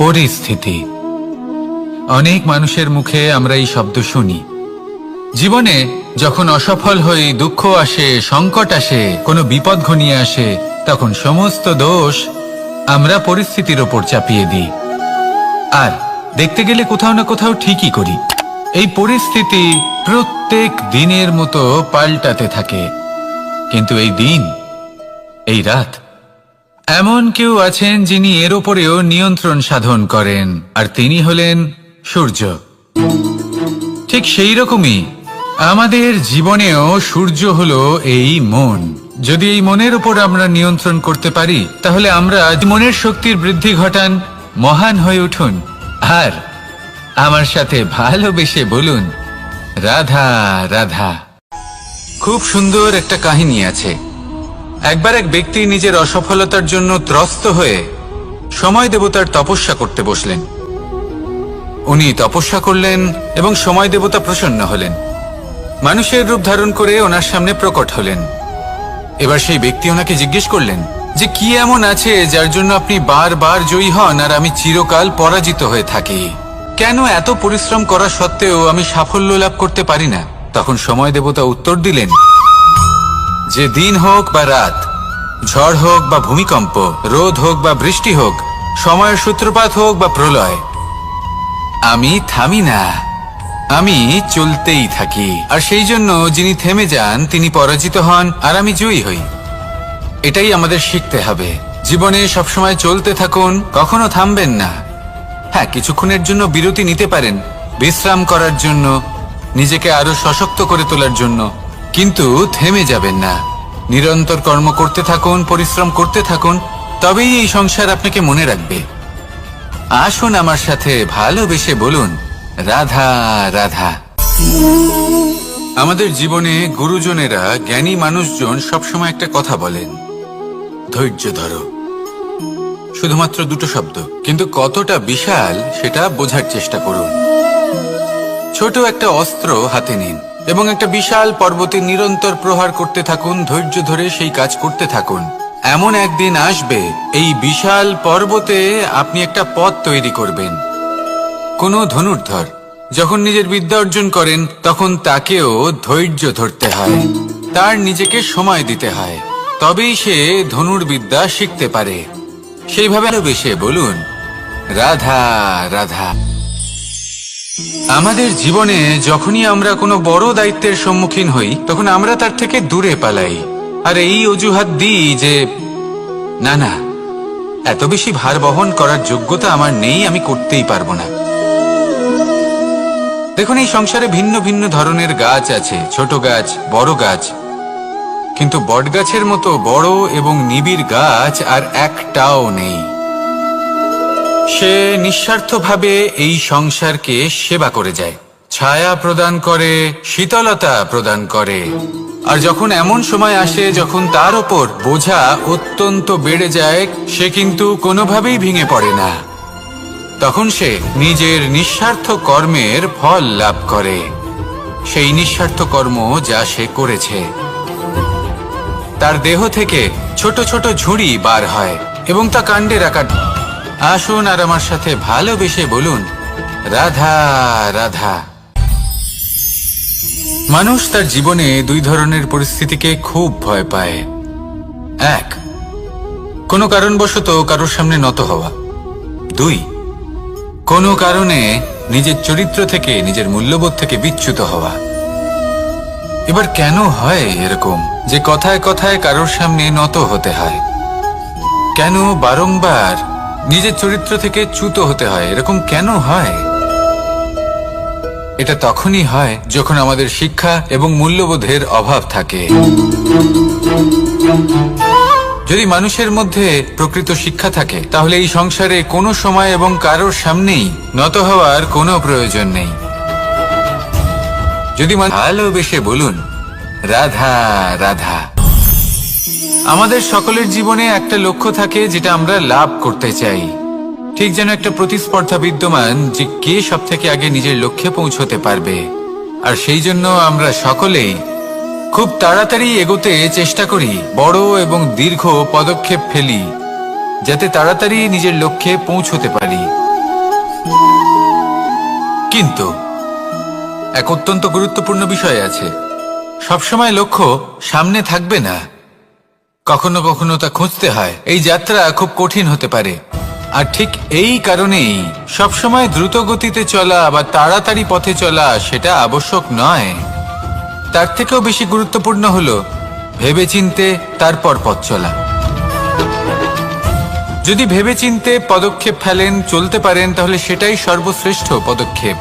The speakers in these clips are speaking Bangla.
পরিস্থিতি। অনেক মানুষের মুখে আমরা এই শব্দ শুনি। জীবনে যখন অসফল হই, দুঃখ আসে, সংকট আসে, কোনো বিপদ ঘনিয়ে আসে, তখন সমস্ত দোষ আমরা পরিস্থিতির ওপর চাপিয়ে দিই। আর দেখতে গেলে কোথাও না কোথাও ঠিকই করি। এই পরিস্থিতি প্রত্যেক দিনের মতো পাল্টাতে থাকে, কিন্তু এই দিন, এই রাত, এমন কেউ আছেন যিনি এর ওপরেও নিয়ন্ত্রণ সাধন করেন, আর তিনি হলেন সূর্য। ঠিক সেই রকমই আমাদের জীবনেও সূর্য হলো এই মন। যদি এই মনের উপর আমরা নিয়ন্ত্রণ করতে পারি, তাহলে আমরা মনের শক্তির বৃদ্ধি ঘটান, মহান হয়ে উঠুন। আর আমার সাথে ভালোবেসে বলুন, রাধা রাধা। খুব সুন্দর একটা কাহিনী আছে। একবার এক ব্যক্তি নিজের অসফলতার জন্য ত্রস্ত হয়ে সময় দেবতার তপস্যা করতে বসলেন। উনি তপস্যা করলেন এবং সময় দেবতা প্রসন্ন হলেন, মানুষের রূপ ধারণ করে ওনার সামনে প্রকট হলেন। এবার সেই ব্যক্তি ওনাকে জিজ্ঞেস করলেন যে কি এমন আছে যার জন্য আপনি বারবার জয়ী হন আর আমি চিরকাল পরাজিত হয়ে থাকি? কেন এত পরিশ্রম করা সত্ত্বেও আমি সাফল্য লাভ করতে পারি না? তখন সময় দেবতা উত্তর দিলেন যে দিন হোক বা রাত, ঝড় হোক বা ভূমিকম্প, রোদ হোক বা বৃষ্টি হোক, সময়ের সূত্রপাত হোক বা প্রলয়, আমি থামি না, আমি চলতেই থাকি। আর সেই জন্য যিনি থেমে যান তিনি পরাজিত হন আর আমি জয়ী হই। এটাই আমাদের শিখতে হবে। জীবনে সবসময় চলতে থাকুন, কখনো থামবেন না। হ্যাঁ, কিছুক্ষণের জন্য বিরতি নিতে পারেন, বিশ্রাম করার জন্য, নিজেকে আরো সশক্ত করে তোলার জন্য, কিন্তু থেমে যাবেন না। নিরন্তর কর্ম করতে থাকুন, পরিশ্রম করতে থাকুন, তবেই এই সংসার আপনাকে মনে রাখবে। আসুন আমার সাথে ভালোবেসে বলুন, রাধা রাধা। আমাদের জীবনে গুরুজনেরা, জ্ঞানী মানুষজন সবসময় একটা কথা বলেন, ধৈর্য ধরো। শুধুমাত্র দুটো শব্দ, কিন্তু কতটা বিশাল সেটা বোঝার চেষ্টা করুন। ছোট একটা অস্ত্র হাতে নিন এবং একটা বিশাল পর্বতে নিরন্তর প্রহার করতে থাকুন, ধৈর্য ধরে সেই কাজ করতে থাকুন। এমন একদিন আসবে এই বিশাল পর্বতে আপনি একটা পথ তৈরি করবেন। কোনো ধনুর্ধর যখন নিজের বিদ্যা অর্জন করেন, তখন তাকেও ধৈর্য ধরতে হয়, তার নিজেকে সময় দিতে হয়, তবেই সে ধনুর্বিদ্যা শিখতে পারে। সেইভাবে বেশে বলুন, রাধা রাধা। আমাদের জীবনে যখনই আমরা কোনো বড় দায়িত্বের সম্মুখীন হই, তখন আমরা তার থেকে দূরে পালাই আর এই অজুহাত দিই যে না না, এত বেশি ভার বহন করার যোগ্যতা আমার নেই, আমি করতেই পারবো না। দেখুন, এই সংসারে ভিন্ন ভিন্ন ধরনের গাছ আছে, ছোট গাছ, বড় গাছ, কিন্তু বটগাছের মতো বড় এবং নিবিড় গাছ আর একটাও নেই। সে নিঃস্বার্থভাবে এই সংসারকে সেবা করে যায়, ছায়া প্রদান করে, শীতলতা প্রদান করে। আর যখন এমন সময় আসে যখন তার ওপর বোঝা অত্যন্ত বেড়ে যায়, সে কিন্তু কোনোভাবেই ভেঙে পড়ে না। তখন সে নিজের নিঃস্বার্থ কর্মের ফল লাভ করে, সেই নিঃস্বার্থ কর্ম যা সে করেছে। তার দেহ থেকে ছোট ছোট ঝুড়ি বার হয় এবং তা কাণ্ডের আকার। আসুন আর আমার সাথে ভালোবেসে বলুন, রাধা রাধা। মানুষ তার জীবনে দুই ধরনের পরিস্থিতিকে খুব ভয় পায়। এক, কোনো কারণবশত কারোর সামনে নত হওয়া। দুই, কোনো কারণে নিজের চরিত্র থেকে, নিজের মূল্যবোধ থেকে বিচ্যুত হওয়া। এবার কেন হয় এরকম যে কথায় কথায় কারোর সামনে নত হতে হয়? কেন বারংবার নিজের চরিত্র থেকে চ্যুত হতে হয়? এরকম কেন হয়? এটা তখনই হয় যখন আমাদের শিক্ষা এবং মূল্যবোধের অভাব থাকে। যদি মানুষের মধ্যে প্রকৃত শিক্ষা থাকে, তাহলে এই সংসারে কোনো সময় এবং কারোর সামনেই নত হওয়ার কোনো প্রয়োজন নেই। যদি ভালোবেসে বলুন, রাধা রাধা। আমাদের সকলের জীবনে একটা লক্ষ্য থাকে যেটা আমরা লাভ করতে চাই। ঠিক যেন একটা প্রতিস্পর্ধা বিদ্যমান যে কে সব থেকে আগে নিজের লক্ষ্যে পৌঁছতে পারবে। আর সেই জন্য আমরা সকলেই খুব তাড়াতাড়ি এগোতে চেষ্টা করি, বড় এবং দীর্ঘ পদক্ষেপ ফেলি, যাতে তাড়াতাড়ি নিজের লক্ষ্যে পৌঁছতে পারি। কিন্তু এক অত্যন্ত গুরুত্বপূর্ণ বিষয় আছে, সবসময় লক্ষ্য সামনে থাকবে না, কখনো কখনো তা খুঁজতে হয়। এই যাত্রা খুব কঠিন হতে পারে, আর ঠিক এই কারণেই সবসময় দ্রুত গতিতে চলা বা তাড়াতাড়ি পথে চলা সেটা আবশ্যক নয়। তার থেকেও বেশি গুরুত্বপূর্ণ হলো ভেবেচিন্তে তারপর পথ চলা। যদি ভেবেচিন্তে পদক্ষেপ ফেলেন, চলতে পারেন, তাহলে সেটাই সর্বশ্রেষ্ঠ পদক্ষেপ।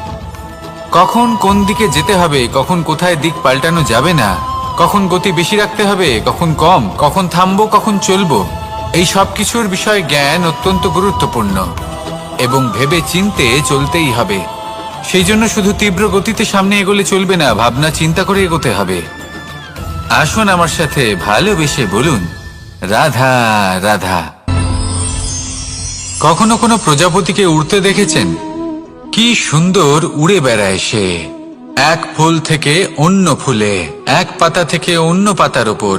কখন কোন দিকে যেতে হবে, কখন কোথায় দিক পাল্টানো যাবে না, কখন গতি বেশি রাখতে হবে, কখন কম, কখন থামবো, কখন চলবো, এই সব কিছুর বিষয়ে জ্ঞান অত্যন্ত গুরুত্বপূর্ণ এবং ভেবে চিন্তে চলতেই হবে। সেই জন্য শুধু তীব্র গতিতে সামনে এগোলে চলবে না, ভাবনা চিন্তা করে এগোতে হবে। আসুন আমার সাথে ভালোবেসে বলুন, রাধা রাধা। কখনো কোনো প্রজাপতিকে উড়তে দেখেছেন? কি সুন্দর উড়ে বেড়ায় সে, এক ফুল থেকে অন্য ফুলে, এক পাতা থেকে অন্য পাতার ওপর।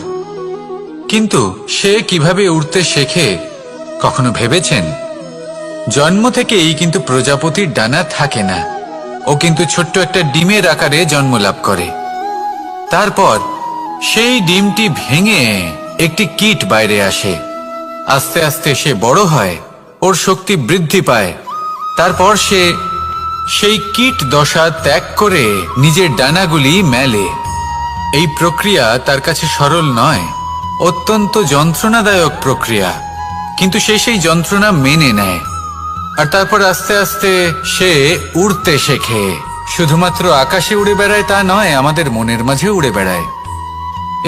কিন্তু সে কিভাবে উড়তে শেখে কখনো ভেবেছেন? জন্ম থেকেই কিন্তু প্রজাপতির ডানা থাকে না, ও কিন্তু ছোট্ট একটা ডিমের আকারে জন্ম লাভ করে। তারপর সেই ডিমটি ভেঙে একটি কীট বাইরে আসে। আস্তে আস্তে সে বড় হয়, ওর শক্তি বৃদ্ধি পায়। তারপর সে সেই কীট দশা ত্যাগ করে নিজের ডানাগুলি মেলে। এই প্রক্রিয়া তার কাছে সরল নয়, অত্যন্ত যন্ত্রণাদায়ক প্রক্রিয়া, কিন্তু সে সেই যন্ত্রণা মেনে নেয়। আর তারপর আস্তে আস্তে সে উড়তে শেখে। শুধুমাত্র আকাশে উড়ে বেড়ায় তা নয়, আমাদের মনের মাঝে উড়ে বেড়ায়।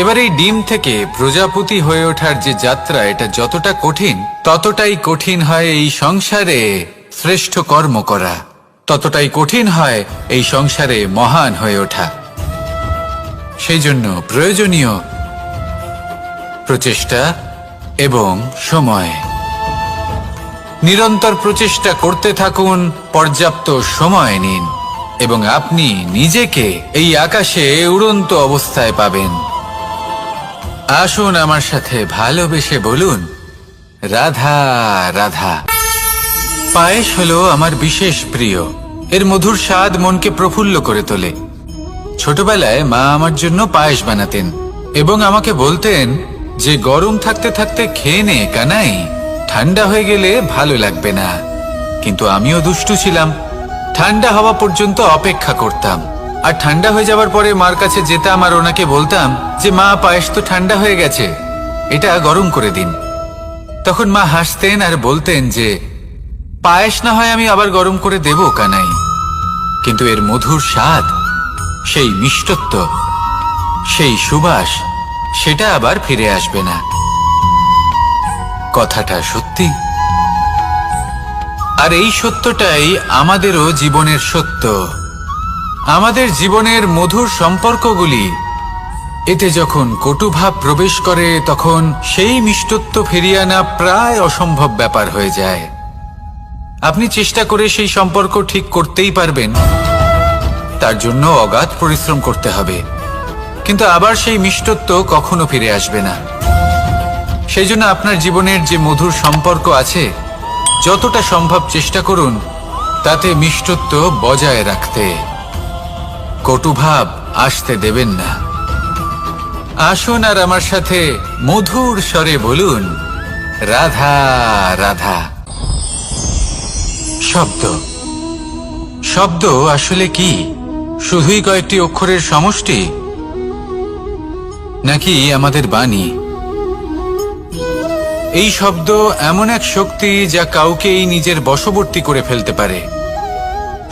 এবার এই ডিম থেকে প্রজাপতি হয়ে ওঠার যে যাত্রা, এটা যতটা কঠিন, ততটাই কঠিন হয় এই সংসারে শ্রেষ্ঠ কর্ম করা, ততটাই কঠিন হয় এই সংসারে মহান হয়ে ওঠা। সেই জন্য প্রয়োজনীয় প্রচেষ্টা এবং সময়। নিরন্তর প্রচেষ্টা করতে থাকুন, পর্যাপ্ত সময় নিন, এবং আপনি নিজেকে এই আকাশে উড়ন্ত অবস্থায় পাবেন। আসুন আমার সাথে ভালোবেসে বলুন, রাধা রাধা। পায়েস হলো আমার বিশেষ প্রিয়। এর মধুর স্বাদ মনকে প্রফুল্ল করে তোলে। ছোটবেলায় মা আমার জন্য পায়েস বানাতেন এবং আমাকে বলতেন যে গরম থাকতে থাকতে খেয়ে নে কানাই, ঠান্ডা হয়ে গেলে ভালো লাগবে না। কিন্তু আমিও দুষ্টু ছিলাম, ঠান্ডা হওয়া পর্যন্ত অপেক্ষা করতাম, আর ঠান্ডা হয়ে যাওয়ার পরে মার কাছে যেতাম আর ওনাকে বলতাম যে মা, পায়েস তো ঠান্ডা হয়ে গেছে, এটা গরম করে দিন। তখন মা হাসতেন আর বলতেন যে পায়েস না হয় আমি আবার গরম করে দেব কানাই, কিন্তু এর মধুর স্বাদ, সেই মিষ্টত্ব, সেই সুবাস, সেটা আবার ফিরে আসবে না। কথাটা সত্যি। আর এই সত্যটাই আমাদেরও জীবনের সত্য। আমাদের জীবনের মধুর সম্পর্কগুলি, এতে যখন কটুভাব প্রবেশ করে, তখন সেই মিষ্টত্ব ফিরিয়ে আনা প্রায় অসম্ভব ব্যাপার হয়ে যায়। আপনি চেষ্টা করে সেই সম্পর্ক ঠিক করতেই পারবেন, তার জন্য অগাধ পরিশ্রম করতে হবে, কিন্তু আবার সেই মিষ্টত্ব কখনো ফিরে আসবে না। সেই জন্য আপনার জীবনের যে মধুর সম্পর্ক আছে, যতটা সম্ভব চেষ্টা করুন তাতে মিষ্টত্ব বজায় রাখতে। কটুভাব আসতে দেবেন না। আসুন আর আমার সাথে মধুর স্বরে বলুন, রাধা রাধা। শব্দ। শব্দ আসলে কি? শুধুই কয়েকটি অক্ষরের সমষ্টি, নাকি আমাদের বাণী? এই শব্দ এমন এক শক্তি যা কাউকেই নিজের বশবর্তী করে ফেলতে পারে।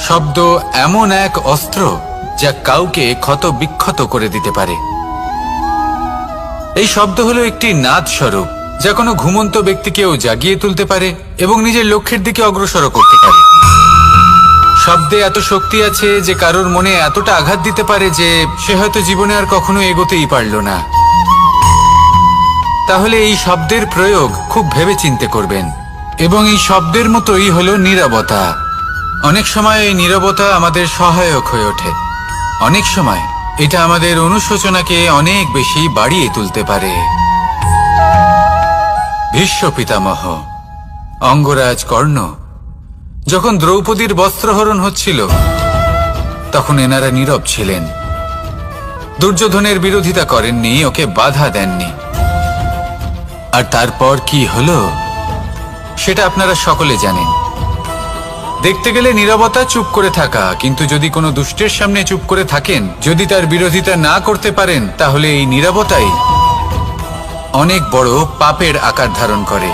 শব্দ এমন এক অস্ত্র যা কাউকে ক্ষত বিক্ষত করে দিতে পারে। এই শব্দ হলো একটি নাদ স্বরূপ, যা কোনো ঘুমন্ত ব্যক্তিকেও জাগিয়ে তুলতে পারে এবং নিজের লক্ষ্যের দিকে অগ্রসর করতে পারে। শব্দে এত শক্তি আছে যে কারোর মনে এতটা আঘাত দিতে পারে যে সে হয়তো জীবনে আর কখনো এগোতেই পারল না। তাহলে এই শব্দের প্রয়োগ খুব ভেবেচিন্তে করবেন। এবং এই শব্দের মতোই হলো নীরবতা। অনেক সময় এই নীরবতা আমাদের সহায়ক হয়ে ওঠে, অনেক সময় এটা আমাদের অনুশোচনাকে অনেক বেশি বাড়িয়ে তুলতে পারে। ভীষ্ম পিতামহ, অঙ্গরাজ কর্ণ যখন দ্রৌপদীর বস্ত্রহরণ হচ্ছিল তখন এনারা নীরব ছিলেন, দুর্যোধনের বিরোধিতা করেননি, ওকে বাধা দেননি। আর তারপর কি হলো সেটা আপনারা সকলে জানেন। দেখতে গেলে নীরবতা চুপ করে থাকা, কিন্তু যদি কোনো দুষ্টের সামনে চুপ করে থাকেন, যদি তার বিরোধিতা না করতে পারেন, তাহলে এই নীরবতাই অনেক বড় পাপের আকার ধারণ করে।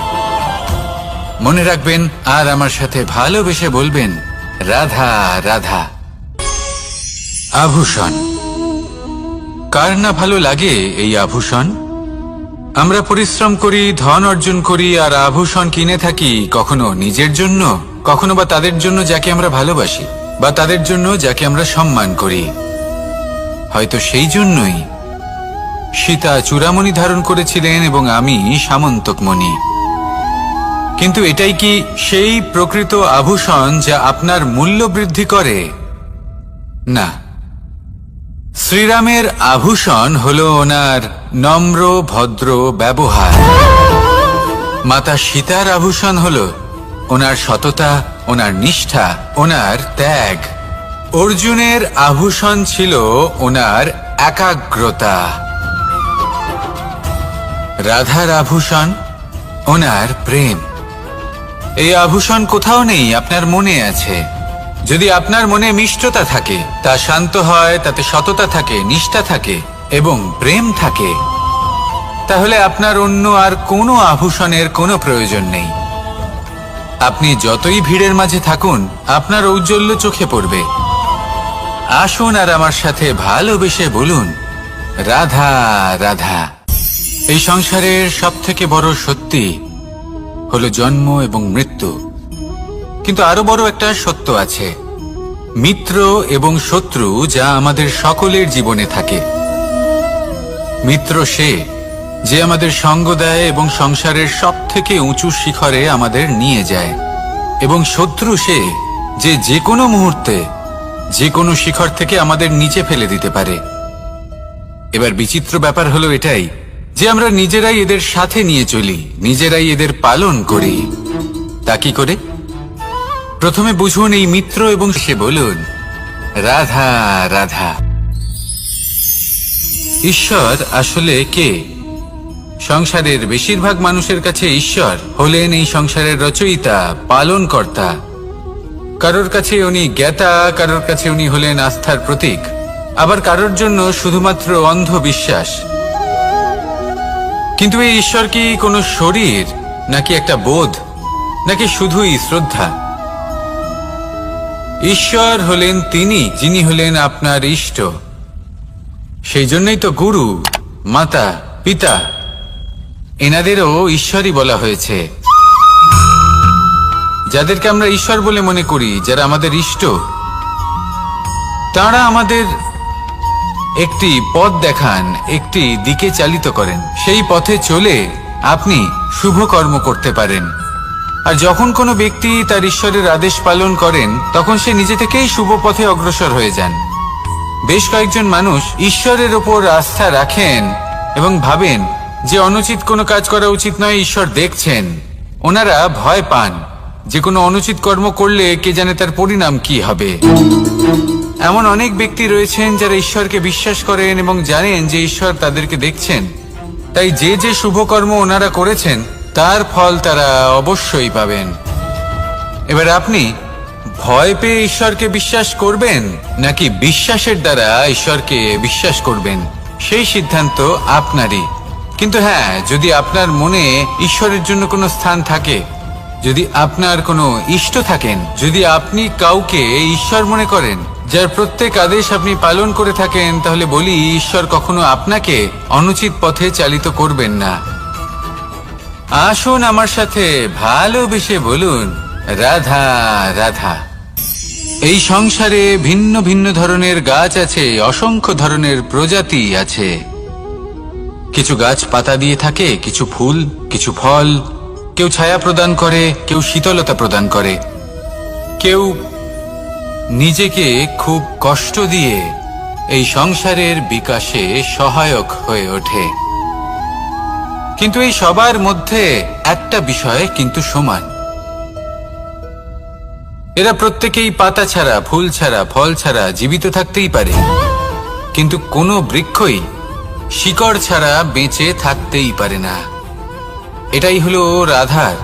মনে রাখবেন আর আমার সাথে ভালোবেসে বলবেন, রাধা রাধা। আভূষণ, কার না ভালো লাগে এই আভূষণ? আমরা পরিশ্রম করি, ধন অর্জন করি, আর আভূষণ কিনে থাকি, কখনো নিজের জন্য, কখনো বা তাদের জন্য যাকে আমরা ভালোবাসি, বা তাদের জন্য যাকে আমরা সম্মান করি। হয়তো সেই জন্যই সীতা চূড়ামণি ধারণ করেছিলেন এবং আমি সামন্তকমণি। কিন্তু এটাই কি সেই প্রকৃত আভূষণ যা আপনার মূল্য বৃদ্ধি করে? না। শ্রীরামের আভূষণ হল ওনার নম্র ভদ্র ব্যবহার। মাতা সীতার আভূষণ হল ওনার সততা, ওনার নিষ্ঠা, ওনার ত্যাগ। অর্জুনের আভূষণ ছিল ওনার একাগ্রতা। রাধার আভূষণ ওনার প্রেম। এই আভূষণ কোথাও নেই, আপনার মনে আছে। যদি আপনার মনে মিষ্টতা থাকে, তা শান্ত হয়, তাতে সততা থাকে, নিষ্ঠা থাকে এবং প্রেম থাকে, তাহলে আপনার অন্য আর কোনো আভূষণের কোনো প্রয়োজন নেই। আপনি যতই ভিড়ের মাঝে থাকুন, আপনার ঔজ্জ্বল্য চোখে পড়বে। আসুন আর আমার সাথে ভালোবেসে বলুন, রাধা রাধা। এই সংসারের সবথেকে বড় সত্যি হলো জন্ম এবং মৃত্যু, কিন্তু আরো বড় একটা সত্য আছে, মিত্র এবং শত্রু, যা আমাদের সকলের জীবনে থাকে। মিত্র সে যে আমাদের সঙ্গ দেয় এবং সংসারের সবথেকে উঁচু শিখরে আমাদের নিয়ে যায়, এবং শত্রু সে যে যে কোনো মুহূর্তে যে কোনো শিখর থেকে আমাদের নিচে ফেলে দিতে পারে। এবার বিচিত্র ব্যাপার হলো এটাই যে আমরা নিজেরাই এদের সাথে নিয়ে চলি, নিজেরাই এদের পালন করি। তা কি করে? প্রথমে বুঝুন এই মিত্র এবং সে বলুন, রাধা রাধা। ঈশ্বর আসলে কে? সংসারের বেশিরভাগ মানুষের কাছে ঈশ্বর হলেন এই সংসারের রচয়িতা, পালনকর্তা। কারোর কাছে উনি জ্ঞাতা, কারোর কাছে উনি হলেন আস্থার প্রতীক, আবার কারোর জন্য শুধুমাত্র অন্ধ বিশ্বাস। কিন্তু এই ঈশ্বর কি কোনো শরীর, নাকি একটা বোধ, নাকি শুধুই শ্রদ্ধা? ঈশ্বর হলেন তিনি যিনি হলেন আপনার ইষ্ট। সেই জন্যই তো গুরু, মাতা, পিতা এনাদেরও ঈশ্বরই বলা হয়েছে। যাদেরকে আমরা ঈশ্বর বলে মনে করি, যারা আমাদের ইষ্ট, তারা আমাদের একটি পথ দেখান, একটি দিকে চালিত করেন। সেই পথে চলে আপনি শুভ কর্ম করতে পারেন। আর যখন কোনো ব্যক্তি তার ঈশ্বরের আদেশ পালন করেন, তখন সে নিজে থেকেই শুভ পথে অগ্রসর হয়ে যান। বেশ কয়েকজন মানুষ ঈশ্বরের ওপর আস্থা রাখেন এবং ভাবেন যে অনুচিত কোনো কাজ করা উচিত নয়, ঈশ্বর দেখছেন। ওনারা ভয় পান যে কোনো অনুচিত কর্ম করলে কে জানে তার পরিণাম কি হবে। এমন অনেক ব্যক্তি রয়েছেন যারা ঈশ্বরকে বিশ্বাস করেন এবং জানেন যে ঈশ্বর তাদেরকে দেখছেন, তাই যে যে শুভ কর্ম ওনারা করেছেন তার ফল তারা অবশ্যই পাবেন। এবার আপনি ভয় পেয়ে ঈশ্বরকে বিশ্বাস করবেন, নাকি বিশ্বাসের দ্বারা ঈশ্বরকে বিশ্বাস করবেন, সেই সিদ্ধান্ত আপনারই। কিন্তু হ্যাঁ, যদি আপনার মনে ঈশ্বরের জন্য কোনো স্থান থাকে, যদি আপনার কোনো ইষ্ট থাকেন, যদি আপনি কাউকে ঈশ্বর মনে করেন, যার প্রত্যেক আদেশ আপনি পালন করে থাকেন, তাহলে বলি, ঈশ্বর কখনো আপনাকে অনুচিত পথে চালিত করবেন না। আসুন আমার সাথে ভালোবেসে বলুন, রাধা রাধা। এই সংসারে ভিন্ন ভিন্ন ধরনের গাছ আছে, অসংখ্য ধরনের প্রজাতি আছে। কিছু গাছ পাতা দিয়ে থাকে, কিছু ফুল, কিছু ফল। কেউ ছায়া প্রদান করে, কেউ শীতলতা প্রদান করে, কেউ নিজেকে খুব কষ্ট দিয়ে এই সংসারের বিকাশে সহায়ক হয়ে ওঠে। কিন্তু এই সবার মধ্যে একটা বিষয় কিন্তু সমান, এরা প্রত্যেকেই পাতা ছাড়া, ফুল ছাড়া, ফল ছাড়া জীবিত থাকতেই পারে, কিন্তু কোনো বৃক্ষই শিকড় ছাড়া বেঁচে থাকতেই পারে না। এটাই হলো রাধার।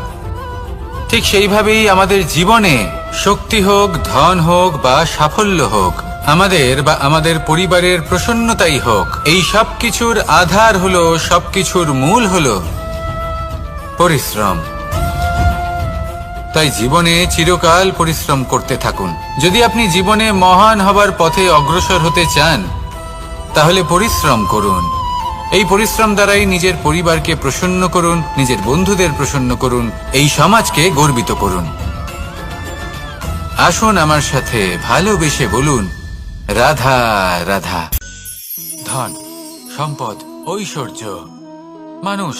ঠিক সেইভাবেই আমাদের জীবনে শক্তি হোক, ধন হোক বা সাফল্য হোক, আমাদের বা আমাদের পরিবারের প্রসন্নতাই হোক, এই সব কিছুর আধার হলো, সবকিছুর মূল হলো পরিশ্রম। তাই জীবনে চিরকাল পরিশ্রম করতে থাকুন। যদি আপনি জীবনে মহান হবার পথে অগ্রসর হতে চান, তাহলে পরিশ্রম করুন। এই পরিশ্রম দ্বারাই নিজের পরিবারকে প্রসন্ন করুন, নিজের বন্ধুদের প্রসন্ন করুন, এই সমাজকে গর্বিত করুন। আসুন আমার সাথে ভালোবেসে বলুন, রাধা রাধা। ধন, সম্পদ, ঐশ্বর্য, মানুষ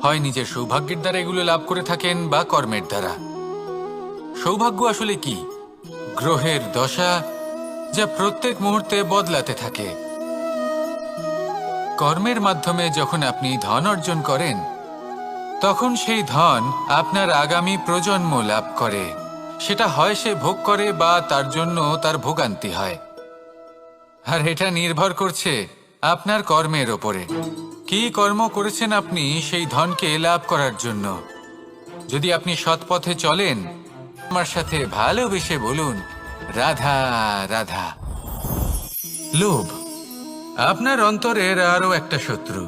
হয় নিজের সৌভাগ্যের দ্বারা এগুলো লাভ করে থাকেন বা কর্মের দ্বারা। সৌভাগ্য আসলে কি? গ্রহের দশা, যা প্রত্যেক মুহূর্তে বদলাতে থাকে। কর্মের মাধ্যমে যখন আপনি ধন অর্জন করেন, তখন সেই ধন আপনার আগামী প্রজন্ম লাভ করে। সেটা হয় সে ভোগ করে বা তার জন্য তার ভোগান্তি হয়। আর এটা নির্ভর করছে আপনার কর্মের ওপরে। কি কর্ম করেছেন আপনি সেই ধনকে লাভ করার জন্য। যদি আপনি সৎ পথে চলেন, আমার সাথে ভালোবেসে বলুন, রাধা রাধা। লোভ আপনার অন্তরের আরো একটা শত্রু।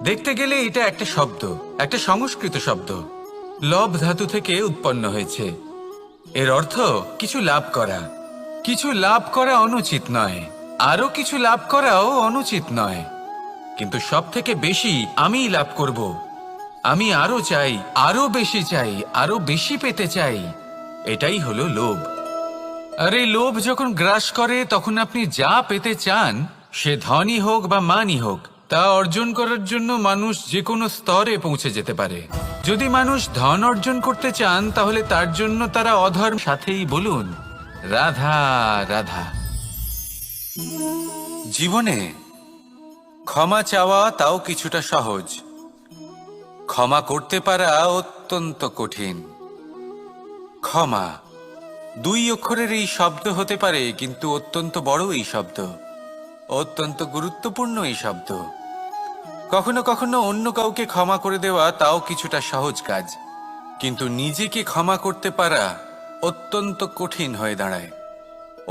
দেখতে গেলে এটা একটা শব্দ, একটা সংস্কৃত শব্দ। লব ধাতু থেকে উৎপন্ন হয়েছে। এর অর্থ কিছু লাভ করা। কিছু লাভ করা অনুচিত নয়, আরো কিছু লাভ করাও অনুচিত নয়, কিন্তু সব থেকে বেশি আমি লাভ করব, আমি আরো চাই, আরো বেশি চাই, আরো বেশি পেতে চাই, এটাই হলো লোভ। আর এই লোভ যখন গ্রাস করে, তখন আপনি যা পেতে চান, সে ধনই হোক বা মানই হোক, তা অর্জন করার জন্য মানুষ যে কোনো স্তরে পৌঁছে যেতে পারে। যদি মানুষ ধন অর্জন করতে চান, তাহলে তার জন্য তারা অধর্ম। সাথেই বলুন, রাধা রাধা। জীবনে ক্ষমা চাওয়া তাও কিছুটা সহজ, ক্ষমা করতে পারা অত্যন্ত কঠিন। ক্ষমা 2 অক্ষরের এই শব্দ হতে পারে, কিন্তু অত্যন্ত বড় এই শব্দ, অত্যন্ত গুরুত্বপূর্ণ এই শব্দ। কখনো কখনো অন্য কাউকে ক্ষমা করে দেওয়া তাও কিছুটা সহজ কাজ, কিন্তু নিজেকে ক্ষমা করতে পারা অত্যন্ত কঠিন হয়ে দাঁড়ায়।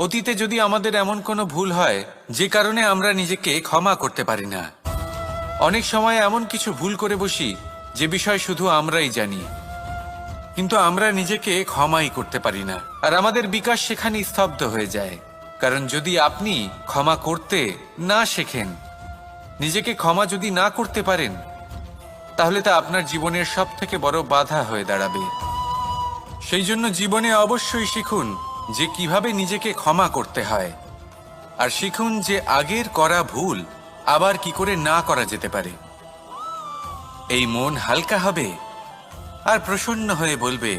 অতীতে যদি আমাদের এমন কোনো ভুল হয় যে কারণে আমরা নিজেকে ক্ষমা করতে পারি না, অনেক সময় এমন কিছু ভুল করে বসি যে বিষয় শুধু আমরাই জানি, কিন্তু আমরা নিজেকে ক্ষমাই করতে পারি না। আর আমাদের বিকাশ সেখানে স্তব্ধ হয়ে যায়। কারণ যদি আপনি ক্ষমা করতে না শেখেন, নিজেকে ক্ষমা যদি না করতে পারেন, তাহলে তা আপনার জীবনের সব থেকে বড় বাধা হয়ে দাঁড়াবে। সেই জন্য জীবনে অবশ্যই শিখুন যে কিভাবে নিজেকে ক্ষমা করতে হয়, আর শিখুন যে আগের করা ভুল আবার কি করে না করা যেতে পারে। এই মন হালকা হবে আর প্রসন্ন হয়ে বলবে,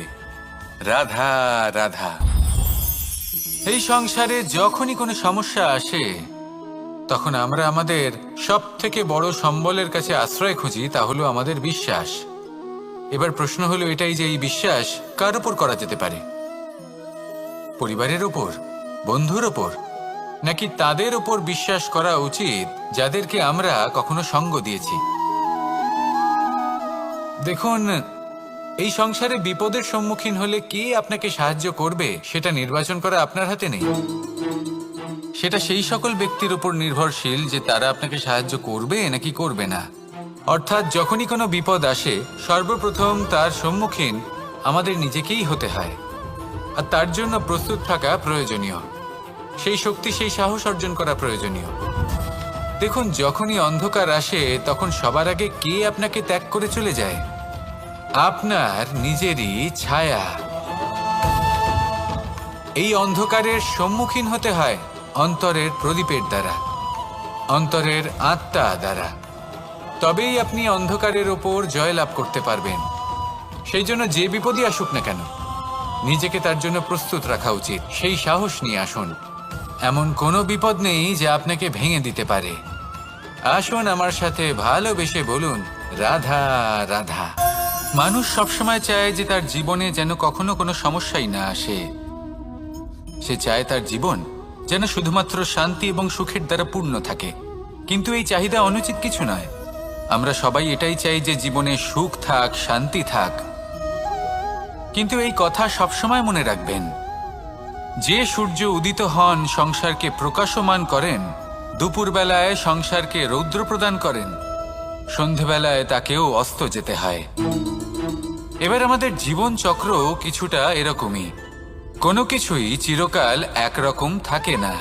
রাধা রাধা। এই সংসারে যখনই কোনো সমস্যা আসে, তখন আমরা আমাদের সব থেকে বড় সম্বলের কাছে আশ্রয় খুঁজি, তা হলো আমাদের বিশ্বাস। এবার প্রশ্ন হলো এটাই যে এই বিশ্বাস কার উপর করা যেতে পারে? পরিবারের ওপর, বন্ধুর ওপর, নাকি তাদের ওপর বিশ্বাস করা উচিত যাদেরকে আমরা কখনো সঙ্গ দিয়েছি? দেখুন, এই সংসারে বিপদের সম্মুখীন হলে কে আপনাকে সাহায্য করবে সেটা নির্বাচন করা আপনার হাতে নেই। সেটা সেই সকল ব্যক্তির উপর নির্ভরশীল যে তারা আপনাকে সাহায্য করবে নাকি করবে না। অর্থাৎ যখনই কোনো বিপদ আসে, সর্বপ্রথম তার সম্মুখীন আমাদের নিজেকেই হতে হয়, আর তার জন্য প্রস্তুত থাকা প্রয়োজনীয়। সেই শক্তি, সেই সাহস অর্জন করা প্রয়োজনীয়। দেখুন, যখনই অন্ধকার আসে, তখন সবার আগে কে আপনাকে ত্যাগ করে চলে যায়? আপনার নিজেরই ছায়া। এই অন্ধকারের সম্মুখীন হতে হয় অন্তরের প্রদীপের দ্বারা, অন্তরের আত্মা দ্বারা। তবেই আপনি অন্ধকারের ওপর জয়লাভ করতে পারবেন। সেই জন্য যে বিপদই আসুক না কেন, নিজেকে তার জন্য প্রস্তুত রাখা উচিত। সেই সাহস নিয়ে আসুন। এমন কোনো বিপদ নেই যা আপনাকে ভেঙে দিতে পারে। আসুন আমার সাথে ভালোবেসে বলুন, রাধা রাধা। মানুষ সবসময় চায় যে তার জীবনে যেন কখনো কোনো সমস্যাই না আসে। সে চায় তার জীবন যেন শুধুমাত্র শান্তি এবং সুখের দ্বারা পূর্ণ থাকে। কিন্তু এই চাহিদা অনুচিত কিছু নয়। আমরা সবাই এটাই চাই যে জীবনে সুখ থাক, শান্তি থাক। কিন্তু এই কথা সবসময় মনে রাখবেন, যে সূর্য উদিত হন সংসারকে প্রকাশমান করেন, দুপুরবেলায় সংসারকে রৌদ্র প্রদান করেন, সন্ধেবেলায় তাকেও অস্ত যেতে হয়। এবার আমাদের জীবন চক্র কিছুটা এরকমই। কোনো কিছুই চিরকাল একরকম থাকে না।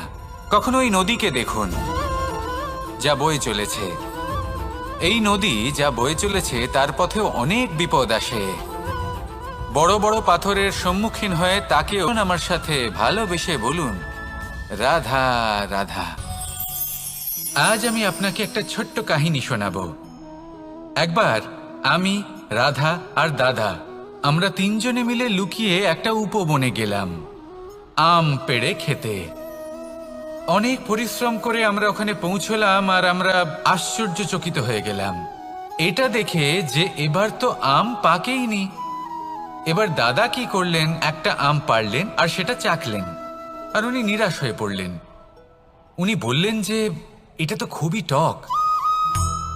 কখনো এই নদীকে দেখুন, যা বয়ে চলেছে। এই নদী যা বয়ে চলেছে তার পথেও অনেক বিপদ আসে। বড় বড় পাথরের সম্মুখীন হয়ে তাকেও আমার সাথে ভালোবেসে বলুন, রাধা রাধা। আজ আমি আপনাকে একটা ছোট্ট কাহিনী শোনাবো। একবার আমি, রাধা আর দাদা, আমরা তিনজনে মিলে লুকিয়ে একটা উপবনে গেলাম আম পেড়ে খেতে। অনেক পরিশ্রম করে আমরা ওখানে পৌঁছলাম আর আমরা আশ্চর্যচকিত হয়ে গেলাম এটা দেখে যে এবার তো আম পাকেইনি। এবার দাদা কি করলেন, একটা আম পাড়লেন আর সেটা চাখলেন, আর উনি নিরাশ হয়ে পড়লেন। উনি বললেন যে এটা তো খুবই টক।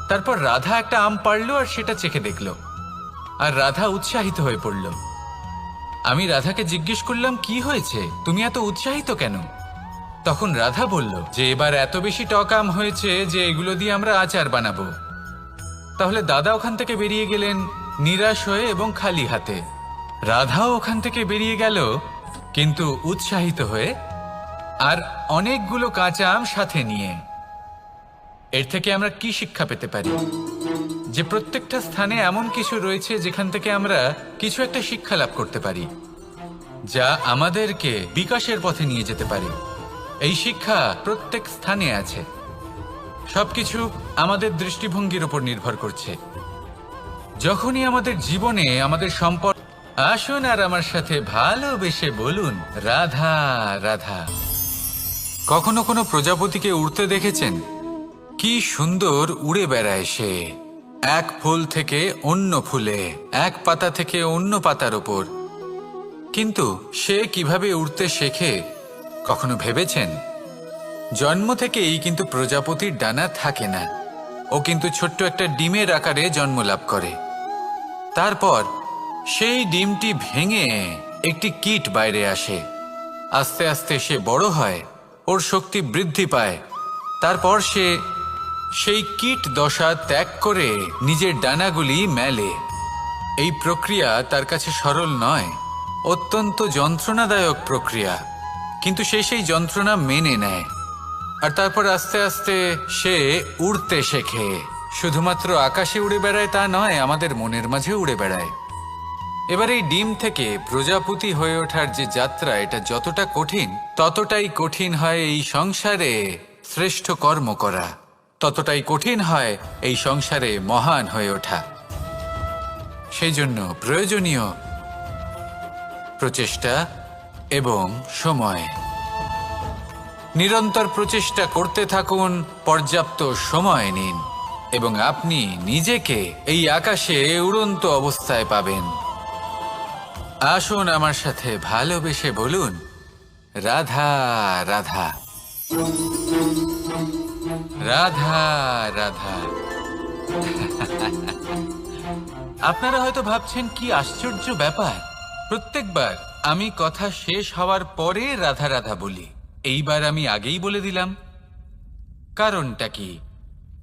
তারপর রাধা একটা আম পাড়লো আর সেটা চেখে দেখলো, আর রাধা উৎসাহিত হয়ে পড়ল। আমি রাধাকে জিজ্ঞেস করলাম, কি হয়েছে, তুমি এত উৎসাহিত কেন? তখন রাধা বলল যে এবার এত বেশি টক আম হয়েছে যে এগুলো দিয়ে আমরা আচার বানাবো। তাহলে দাদা ওখান থেকে বেরিয়ে গেলেন নিরাশ হয়ে এবং খালি হাতে। রাধাও ওখান থেকে বেরিয়ে গেল কিন্তু উৎসাহিত হয়ে, আর অনেকগুলো কাঁচা আম সাথে নিয়ে। এর থেকে আমরা কি শিক্ষা পেতে পারি? যে প্রত্যেকটা স্থানে এমন কিছু রয়েছে যেখান থেকে আমরা কিছু একটা শিক্ষা লাভ করতে পারি, যা আমাদেরকে বিকাশের পথে নিয়ে যেতে পারে। এই শিক্ষা প্রত্যেক স্থানে আছে। সবকিছু আমাদের দৃষ্টিভঙ্গির উপর নির্ভর করছে। যখনই আমাদের জীবনে আমাদের সম্পর্ক, আসুন আর আমার সাথে ভালোবেসে বলুন, রাধা রাধা। কখনো কোনো প্রজাপতিকে উড়তে দেখেছেন? কি সুন্দর উড়ে বেড়ায় সে, এক ফুল থেকে অন্য ফুলে, এক পাতা থেকে অন্য পাতার ওপর। কিন্তু সে কিভাবে উড়তে শেখে কখনো ভেবেছেন? জন্ম থেকেই কিন্তু প্রজাপতির ডানা থাকে না। ও কিন্তু ছোট্ট একটা ডিমের আকারে জন্ম লাভ করে। তারপর সেই ডিমটি ভেঙে একটি কীট বাইরে আসে। আস্তে আস্তে সে বড় হয়, ওর শক্তি বৃদ্ধি পায়। তারপর সে সেই কীট দশা ত্যাগ করে নিজের ডানাগুলি মেলে। এই প্রক্রিয়া তার কাছে সরল নয়, অত্যন্ত যন্ত্রণাদায়ক প্রক্রিয়া, কিন্তু সে সেই যন্ত্রণা মেনে নেয়। আর তারপর আস্তে আস্তে সে উড়তে শেখে। শুধুমাত্র আকাশে উড়ে বেড়ায় তা নয়, আমাদের মনের মাঝে উড়ে বেড়ায়। এবার এই ডিম থেকে প্রজাপতি হয়ে ওঠার যে যাত্রা, এটা যতটা কঠিন, ততটাই কঠিন হয় এই সংসারে শ্রেষ্ঠ কর্ম করা, ততটাই কঠিন হয় এই সংসারে মহান হয়ে ওঠা। সেই জন্য প্রয়োজনীয় প্রচেষ্টা এবং সময়। নিরন্তর প্রচেষ্টা করতে থাকুন, পর্যাপ্ত সময় নিন, এবং আপনি নিজেকে এই আকাশে উড়ন্ত অবস্থায় পাবেন। আসুন আমার সাথে ভালোবেসে বলুন, রাধা রাধা, রাধা রাধা। আপনারা হয়তো ভাবছেন, কি আশ্চর্য ব্যাপার, প্রত্যেকবার আমি কথা শেষ হওয়ার পরে রাধা রাধা বলি। এইবার আমি আগেই বলে দিলাম। কারণটা কি?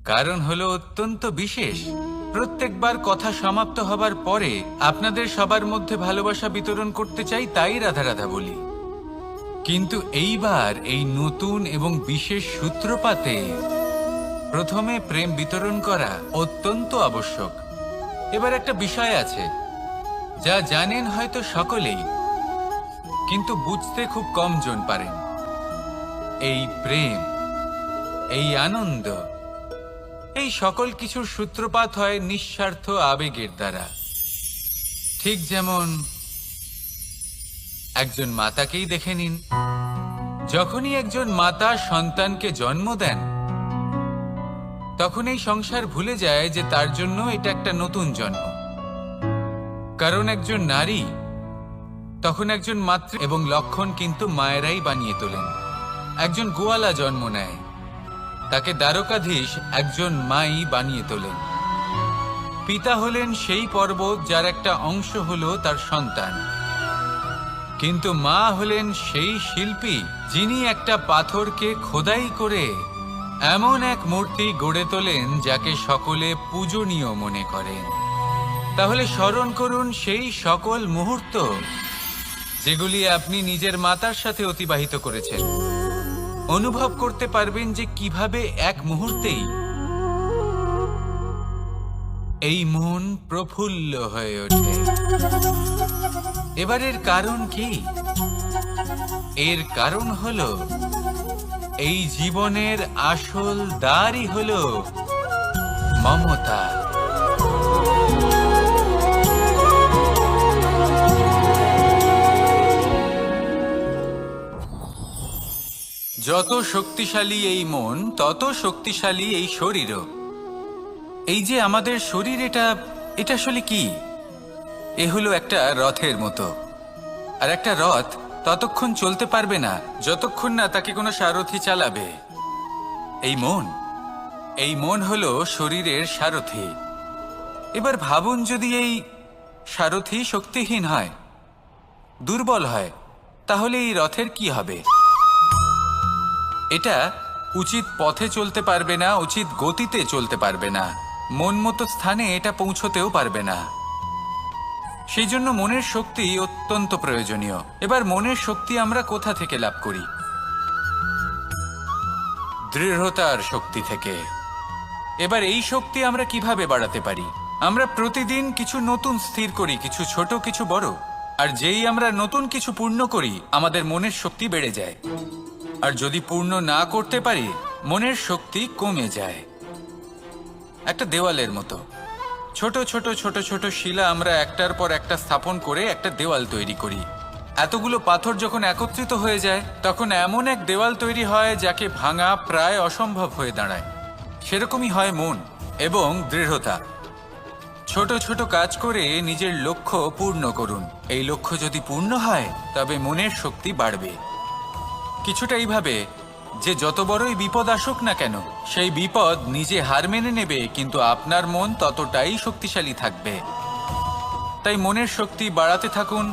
কারণ হলো অত্যন্ত বিশেষ। প্রত্যেকবার কথা সমাপ্ত হবার পরে আপনাদের সবার মধ্যে ভালোবাসা বিতরণ করতে চাই, তাই রাধা রাধা বলি। কিন্তু এইবার এই নতুন এবং বিশেষ সূত্রপাতে প্রথমে প্রেম বিতরণ করা অত্যন্ত আবশ্যক। এবার একটা বিষয় আছে যা জানেন হয়তো সকলেই, কিন্তু বুঝতে খুব কম জন পারেন। এই প্রেম, এই আনন্দ, এই সকল কিছুর সূত্রপাত হয় নিঃস্বার্থ আবেগের দ্বারা। ঠিক যেমন একজন মাতাকেই দেখে নিন। যখনই একজন মাতা সন্তানকে জন্ম দেন, তখন এই সংসার ভুলে যায় যে তার জন্য এটা একটা নতুন জন্ম। কারণ একজন নারী তখন একজন মাতৃ এবং লক্ষণ কিন্তু মায়েরাই বানিয়ে তোলেন। একজন গোয়ালা জন্ম নেয়, তাকে দ্বারকাধীশ একজন মাই বানিয়ে তোলেন। পিতা হলেন সেই পর্বত যার একটা অংশ হলো তার সন্তান, কিন্তু মা হলেন সেই শিল্পী যিনি একটা পাথরকে খোদাই করে এমন এক মূর্তি গড়ে তোলেন যাকে সকলে পূজনীয় মনে করেন। তাহলে স্মরণ করুন সেই সকল মুহূর্ত যেগুলি আপনি নিজের মাতার সাথে অতিবাহিত করেছেন। অনুভব করতে পারবেন যে কিভাবে এক মুহূর্তেই এই মন প্রফুল্ল হয়ে ওঠে। এবার এর কারণ কি? এর কারণ হলো এই জীবনের আসল দ্বারই হলো মমতা। যত শক্তিশালী এই মন, তত শক্তিশালী এই শরীরও। এই যে আমাদের শরীর, এটা আসলে কি? এ হলো একটা রথের মতো। আর একটা রথ ততক্ষণ চলতে পারবে না যতক্ষণ না তাকে কোনো সারথি চালাবে। এই মন হলো শরীরের সারথি। এবার ভাবুন, যদি এই সারথি শক্তিহীন হয়, দুর্বল হয়, তাহলে এই রথের কি হবে? এটা উচিত পথে চলতে পারবে না, উচিত গতিতে চলতে পারবে না, মন মতো স্থানে এটা পৌঁছতেও পারবে না। সেই জন্য মনের শক্তি অত্যন্ত প্রয়োজনীয়। এবার মনের শক্তি আমরা কোথা থেকে লাভ করি? দৃঢ়তার শক্তি থেকে। এবার এই শক্তি আমরা কিভাবে বাড়াতে পারি? আমরা প্রতিদিন কিছু নতুন স্থির করি, কিছু ছোট কিছু বড়। আর যেই আমরা নতুন কিছু পূর্ণ করি, আমাদের মনের শক্তি বেড়ে যায়। আর যদি পূর্ণ না করতে পারি, মনের শক্তি কমে যায়। একটা দেওয়ালের মতো ছোট ছোট ছোট ছোট শিলা আমরা একটার পর একটা স্থাপন করে একটা দেওয়াল তৈরি করি। এতগুলো পাথর যখন একত্রিত হয়ে যায়, তখন এমন এক দেওয়াল তৈরি হয় যাকে ভাঙা প্রায় অসম্ভব হয়ে দাঁড়ায়। সেরকমই হয় মন এবং দৃঢ়তা। ছোট ছোট কাজ করে নিজের লক্ষ্য পূর্ণ করুন। এই লক্ষ্য যদি পূর্ণ হয়, তবে মনের শক্তি বাড়বে। কিছুটা এইভাবে যে যত বড়ই বিপদ আসুক না কেন, সেই বিপদ নিজে হার মেনে নেবে, কিন্তু আপনার মন ততটাই শক্তিশালী থাকবে। তাই মনের শক্তি বাড়াতে থাকুন,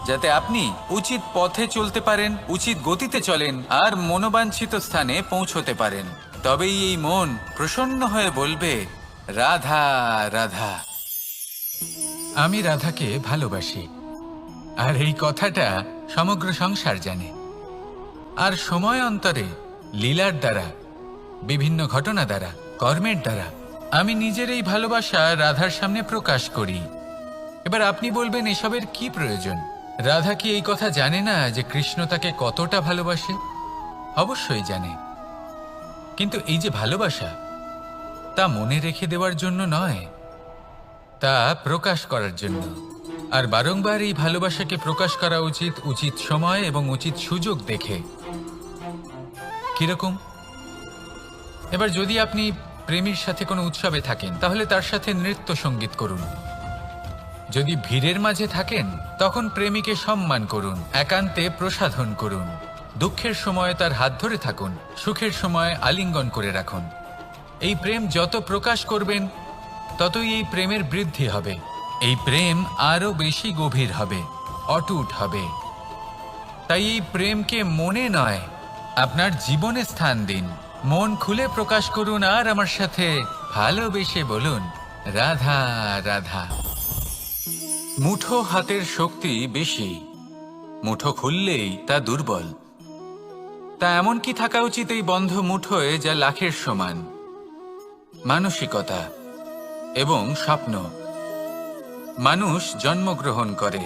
যাতে আপনি উচিত পথে চলতে পারেন, উচিত গতিতে চলেন আর মনোবাঞ্ছিত স্থানে পৌঁছতে পারেন। তবেই এই মন প্রসন্ন হয়ে বলবে, রাধা রাধা। আমি রাধাকে ভালোবাসি, আর এই কথাটা সমগ্র সংসার জানে। আর সময় অন্তরে লীলার দ্বারা, বিভিন্ন ঘটনা দ্বারা, কর্মের দ্বারা আমি নিজের এই ভালোবাসা রাধার সামনে প্রকাশ করি। এবার আপনি বলবেন, এসবের কি প্রয়োজন? রাধা কি এই কথা জানে না যে কৃষ্ণ তাকে কতটা ভালোবাসে? অবশ্যই জানে, কিন্তু এই যে ভালোবাসা, তা মনে রেখে দেওয়ার জন্য নয়, তা প্রকাশ করার জন্য। আর বারংবার এই ভালোবাসাকে প্রকাশ করা উচিত, উচিত সময় এবং উচিত সুযোগ দেখে। কিরকম? এবার যদি আপনি প্রেমীর সাথে কোনো উৎসবে থাকেন, তাহলে তার সাথে নৃত্য সঙ্গীত করুন। যদি ভিড়ের মাঝে থাকেন, তখন প্রেমীকে সম্মান করুন, একান্তে প্রসাধন করুন। দুঃখের সময় তার হাত ধরে থাকুন, সুখের সময় আলিঙ্গন করে রাখুন। এই প্রেম যত প্রকাশ করবেন, ততই এই প্রেমের বৃদ্ধি হবে। এই প্রেম আরো বেশি গভীর হবে, অটুট হবে। তাই এই প্রেমকে মনে নয়, আপনার জীবনে স্থান দিন। মন খুলে প্রকাশ করুন আর আমার সাথে ভালোবেসে বলুন, রাধা রাধা। মুঠো হাতের শক্তি বেশি, মুঠো খুললেই তা দুর্বল। তা এমন কি থাকা উচিত এই বন্ধ মুঠোয় যা লাখের সমান? মানসিকতা এবং স্বপ্ন। মানুষ জন্মগ্রহণ করে,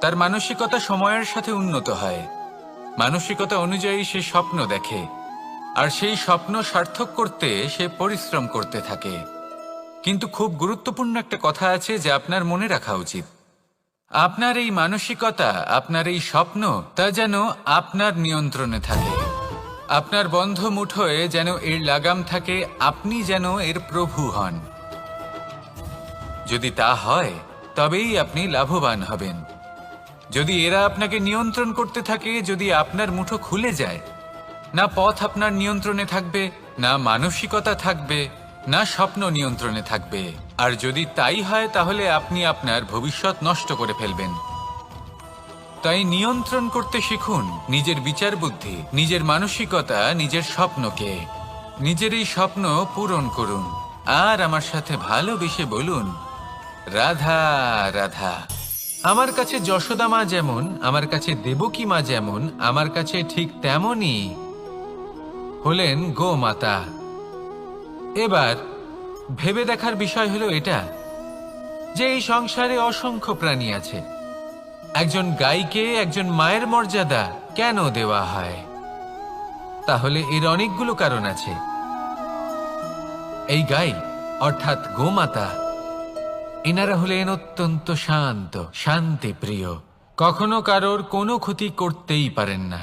তার মানসিকতা সময়ের সাথে উন্নত হয়। মানসিকতা অনুযায়ী সে স্বপ্ন দেখে, আর সেই স্বপ্ন সার্থক করতে সে পরিশ্রম করতে থাকে। কিন্তু খুব গুরুত্বপূর্ণ একটা কথা আছে যা আপনার মনে রাখা উচিত। আপনার এই মানসিকতা, আপনার এই স্বপ্ন, তা যেন আপনার নিয়ন্ত্রণে থাকে। আপনার বন্ধ মুঠোয় যেন এর লাগাম থাকে, আপনি যেন এর প্রভু হন। যদি তা হয়, তবেই আপনি লাভবান হবেন। যদি এরা আপনাকে নিয়ন্ত্রণ করতে থাকে, যদি আপনার মুঠো খুলে যায়, না পথ আপনার নিয়ন্ত্রণে থাকবে, না মানসিকতা থাকবে, না স্বপ্ন নিয়ন্ত্রণে থাকবে। আর যদি তাই হয় তাহলে আপনি আপনার ভবিষ্যৎ নষ্ট করে ফেলবেন। তাই নিয়ন্ত্রণ করতে শিখুন নিজের বিচার বুদ্ধি, নিজের মানসিকতা, নিজের স্বপ্নকে। নিজের এই স্বপ্ন পূরণ করুন আর আমার সাথে ভালোবেসে বলুন, রাধা রাধা। আমার কাছে যশোদা মা যেমন, আমার কাছে দেবকী মা যেমন, আমার কাছে ঠিক তেমনই হলেন গোমাতা। এবার ভেবে দেখার বিষয় হলো এটা যে এই সংসারে অসংখ্য প্রাণী আছে। একজন গাইকে একজন মায়ের মর্যাদা কেন দেওয়া হয়? তাহলে এর অনেকগুলো কারণ আছে। এই গাই অর্থাৎ গোমাতা, এনারা হলেন অত্যন্ত শান্ত, শান্তিপ্রিয়, কখনো কারোর কোনো ক্ষতি করতেই পারেন না।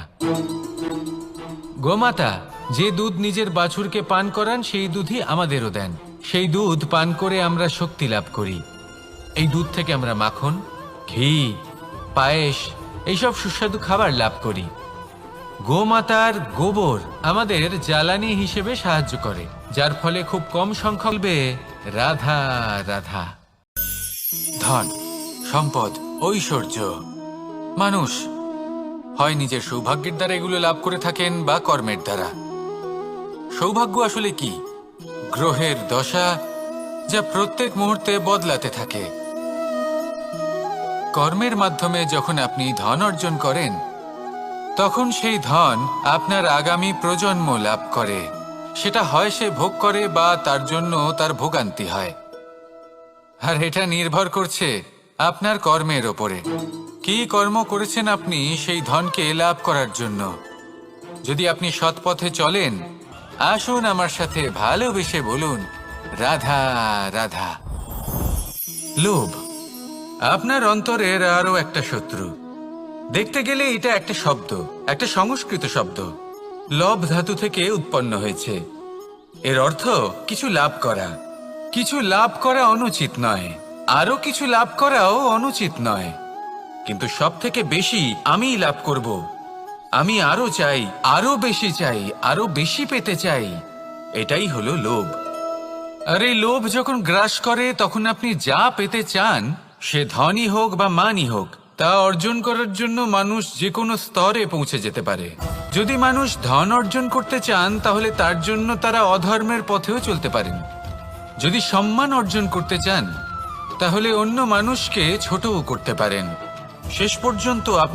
গোমাতা যে দুধ নিজের বাছুরকে পান করান সেই দুধই আমাদেরও দেন। সেই দুধ পান করে আমরা শক্তি লাভ করি। এই দুধ থেকে আমরা মাখন, ঘি, পায়েস, এইসব সুস্বাদু খাবার লাভ করি। গোমাতার গোবর আমাদের জ্বালানি হিসেবে সাহায্য করে, যার ফলে খুব কম সংখ্যক রাধা রাধা। ধন, সম্পদ, ঐশ্বর্য মানুষ হয় নিজের সৌভাগ্যের দ্বারা এগুলো লাভ করে থাকেন বা কর্মের দ্বারা। সৌভাগ্য আসলে কি? গ্রহের দশা, যা প্রত্যেক মুহূর্তে বদলাতে থাকে। কর্মের মাধ্যমে যখন আপনি ধন অর্জন করেন, তখন সেই ধন আপনার আগামী প্রজন্ম লাভ করে। সেটা হয় সে ভোগ করে বা তার জন্য তার ভোগান্তি হয়। আর এটা নির্ভর করছে আপনার কর্মের ওপরে। কি কর্ম করেছেন আপনি সেই ধনকে লাভ করার জন্য? যদি আপনি সৎ পথে চলেন, আসুন আমার সাথে ভালোবেসে বলুন, রাধা রাধা। লোভ আপনার অন্তরের আরো একটা শত্রু। দেখতে গেলে এটা একটা শব্দ, একটা সংস্কৃত শব্দ। লব ধাতু থেকে উৎপন্ন হয়েছে। এর অর্থ কিছু লাভ করা। কিছু লাভ করা অনুচিত নয়, আরো কিছু লাভ করাও অনুচিত নয়, কিন্তু সব থেকে বেশি আমি লাভ করব। আমি আরো চাই, আরো বেশি চাই, আরো বেশি পেতে চাই। এটাই হলো লোভ। আর এই লোভ যখন গ্রাস করে, তখন আপনি যা পেতে চান, সে ধনই হোক বা মানই হোক, তা অর্জন করার জন্য মানুষ যে কোনো স্তরে পৌঁছে যেতে পারে। যদি মানুষ ধন অর্জন করতে চান, তাহলে তার জন্য তারা অধর্মের পথেও চলতে পারেন। যদি সম্মান অর্জন করতে চান, তাহলে অন্য মানুষকে ছোটও করতে পারেন। শেষ পর্যন্ত আপনার